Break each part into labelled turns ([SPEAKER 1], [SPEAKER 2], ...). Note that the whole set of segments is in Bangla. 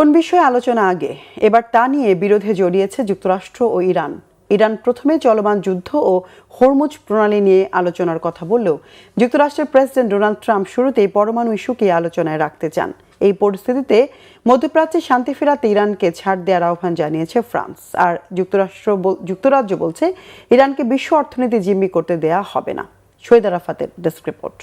[SPEAKER 1] কোন বিষয়ে আলোচনা আগে এবার তা নিয়ে বিরোধে জড়িয়েছে যুক্তরাষ্ট্র ও ইরান। ইরান প্রথমে চলমান যুদ্ধ ও হরমুজ প্রণালী নিয়ে আলোচনার কথা বললেও যুক্তরাষ্ট্রের প্রেসিডেন্ট ডোনাল্ড ট্রাম্প শুরুতেই পরমাণু ইস্যুকে আলোচনায় রাখতে চান। এই পরিস্থিতিতে মধ্যপ্রাচ্যে শান্তি ফেরাতে ইরানকে ছাড় দেওয়ার আহ্বান জানিয়েছে ফ্রান্স। আর যুক্তরাজ্য বলছে ইরানকে বিশ্ব অর্থনীতি জিম্মি করতে দেয়া হবে না। শহীদ আরাফাতের ডেস্ক রিপোর্ট।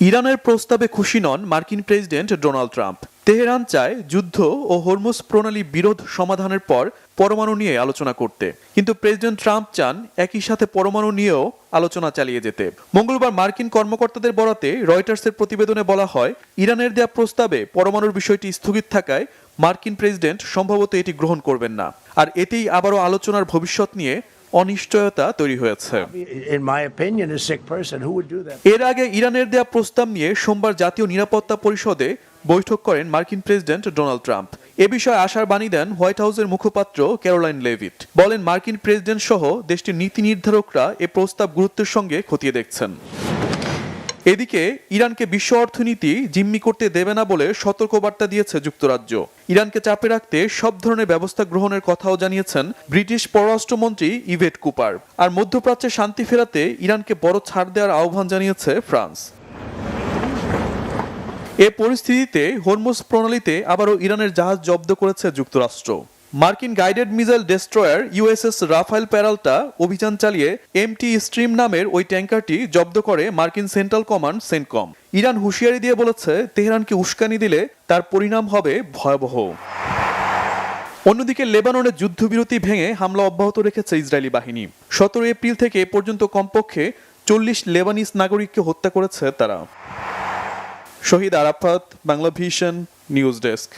[SPEAKER 2] ইরানের প্রস্তাবে খুশি নন মার্কিন প্রেসিডেন্ট ডোনাল্ড ট্রাম্প। তেহরান চায় যুদ্ধ ও হরমুজ প্রণালী বিরোধ সমাধানের পর পরমাণু নিয়ে আলোচনা করতে, কিন্তু প্রেসিডেন্ট ট্রাম্প চান একই সাথে পরমাণু নিয়েও আলোচনা চালিয়ে যেতে। মঙ্গলবার মার্কিন কর্মকর্তাদের বরাতে রয়টার্সের প্রতিবেদনে বলা হয়, ইরানের দেয়া প্রস্তাবে পরমাণুর বিষয়টি স্থগিত থাকায় মার্কিন প্রেসিডেন্ট সম্ভবত এটি গ্রহণ করবেন না, আর এতেই আবারও আলোচনার ভবিষ্যৎ নিয়ে অনিশ্চয়তা তৈরি হয়েছে। এর আগে ইরানের দেয়া প্রস্তাব নিয়ে সোমবার জাতীয় নিরাপত্তা পরিষদে বৈঠক করেন মার্কিন প্রেসিডেন্ট ডোনাল্ড ট্রাম্প। এ বিষয়ে আশার বাণী দেন হোয়াইট হাউসের মুখপাত্র ক্যারোলাইন লেভিট। বলেন, মার্কিন প্রেসিডেন্ট সহ দেশটির নীতি নির্ধারকরা এ প্রস্তাব গুরুত্বের সঙ্গে খতিয়ে দেখছেন। এদিকে ইরানকে বিশ্ব অর্থনীতি জিম্মি করতে দেবে না বলে সতর্কবার্তা দিয়েছে যুক্তরাজ্য। ইরানকে চাপে রাখতে সব ধরনের ব্যবস্থা গ্রহণের কথাও জানিয়েছেন ব্রিটিশ পররাষ্ট্রমন্ত্রী ইভেট কুপার। আর মধ্যপ্রাচ্যে শান্তি ফেরাতে ইরানকে বড় ছাড় দেওয়ার আহ্বান জানিয়েছে ফ্রান্স। এ পরিস্থিতিতে হরমুজ প্রণালীতে আবারও ইরানের জাহাজ জব্দ করেছে যুক্তরাষ্ট্র। মার্কিন guided missile destroyer USS Rafael Peralta অভিযান চালিয়ে এমটি স্ট্রিম নামের ওই ট্যাঙ্কারটি জব্দ করে মার্কিন সেন্ট্রাল কমান্ড সেন্টকম। ইরান হুঁশিয়ারি দিয়ে বলেছে, তেহরানকে উস্কানি দিলে তার পরিণাম হবে ভয়াবহ। অন্যদিকে লেবাননের যুদ্ধবিরতি ভেঙে হামলা অব্যাহত রেখেছে ইসরায়েলি বাহিনী। 17 এপ্রিল থেকে এ পর্যন্ত কমপক্ষে 40 লেবানিজ নাগরিককে হত্যা করেছে তারা। Shahid Arafat, Bangla vision, news desk.